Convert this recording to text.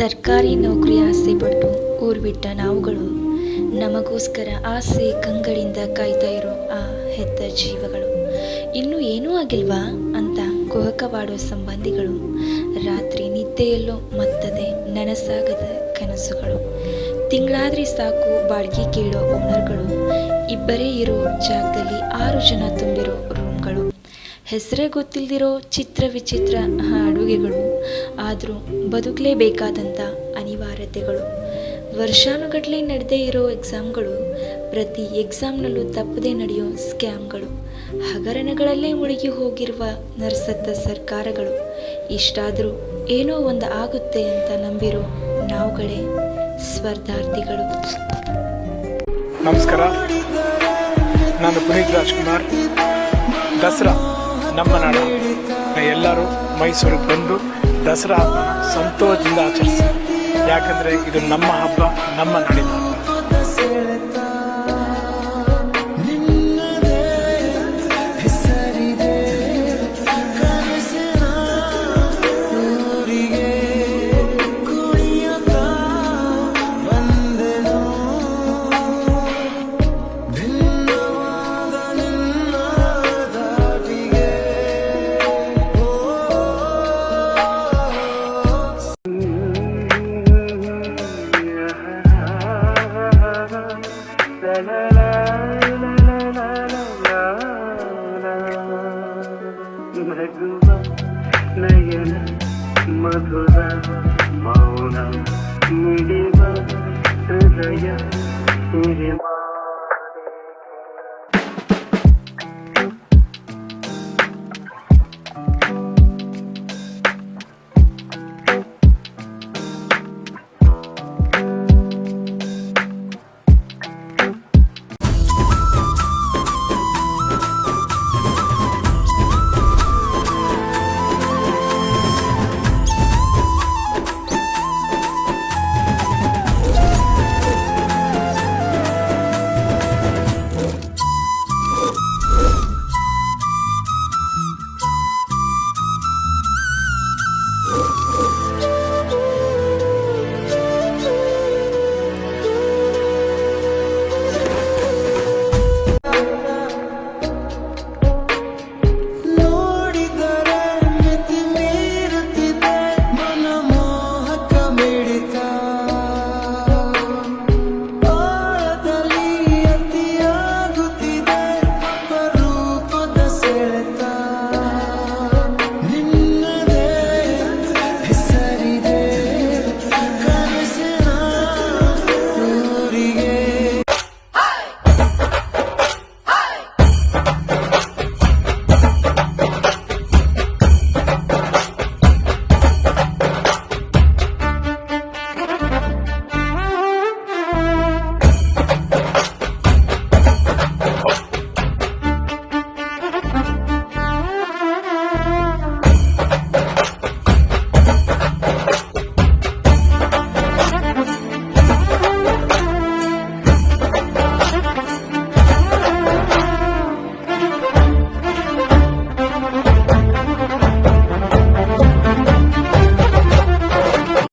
ಸರ್ಕಾರಿ ನೌಕರಿ ಆಸೆ ಪಟ್ಟು ಊರು ಬಿಟ್ಟ ನಾವುಗಳು, ನಮಗೋಸ್ಕರ ಆಸೆ ಕಂಗಳಿಂದ ಕಾಯ್ತಾ ಇರೋ ಆ ಹೆತ್ತ ಜೀವಗಳು, ಇನ್ನೂ ಏನೂ ಆಗಿಲ್ವಾ ಅಂತ ಕುಹಕವಾಡೋ ಸಂಬಂಧಿಗಳು, ರಾತ್ರಿ ನಿದ್ದೆಯಲ್ಲೋ ಮತ್ತದೆ ನನಸಾಗದ ಕನಸುಗಳು, ತಿಂಗಳಾದ್ರೆ ಸಾಕು ಬಾಡಿಗೆ ಕೇಳೋ ಓನರ್ಗಳು, ಇಬ್ಬರೇ ಇರೋ ಜಾಗದಲ್ಲಿ 6 ಜನ ತುಂಬಿರೋ ರೂಮ್ಗಳು, ಹೆಸರೇ ಗೊತ್ತಿಲ್ದಿರೋ ಚಿತ್ರ ವಿಚಿತ್ರ ಅಡುಗೆಗಳು, ಆದರೂ ಬದುಕಲೇಬೇಕಾದಂಥ ಅನಿವಾರ್ಯತೆಗಳು, ವರ್ಷಾನುಗಟ್ಟಲೆ ನಡೆದೇ ಇರೋ ಎಕ್ಸಾಮ್ಗಳು, ಪ್ರತಿ ಎಕ್ಸಾಮ್ನಲ್ಲೂ ತಪ್ಪದೇ ನಡೆಯೋ ಸ್ಕ್ಯಾಮ್ಗಳು, ಹಗರಣಗಳಲ್ಲೇ ಮುಳುಗಿ ಹೋಗಿರುವ ನರಸತ್ತ ಸರ್ಕಾರಗಳು, ಇಷ್ಟಾದರೂ ಏನೋ ಒಂದು ಆಗುತ್ತೆ ಅಂತ ನಂಬಿರೋ ನಾವುಗಳೇ ಸ್ಪರ್ಧಾರ್ಥಿಗಳು. ನಮಸ್ಕಾರ, ನಾನು ಪುನೀತ್ ರಾಜ್ಕುಮಾರ್. ದಸರಾ ನಮ್ಮ ನಾಡು, ಎಲ್ಲರೂ ಮೈಸೂರಿಗೆ ಬಂದು ದಸರಾ ಹಬ್ಬ ಸಂತೋಷದಿಂದ ಆಚರಿಸಿ. ಯಾಕಂದರೆ ಇದು ನಮ್ಮ ಹಬ್ಬ, ನಮ್ಮ ನಾಡಿನ ಹಬ್ಬ. ನಯನ ಮಧುರ ಮೌನ ಮಿಡಿವ ಹೃದಯ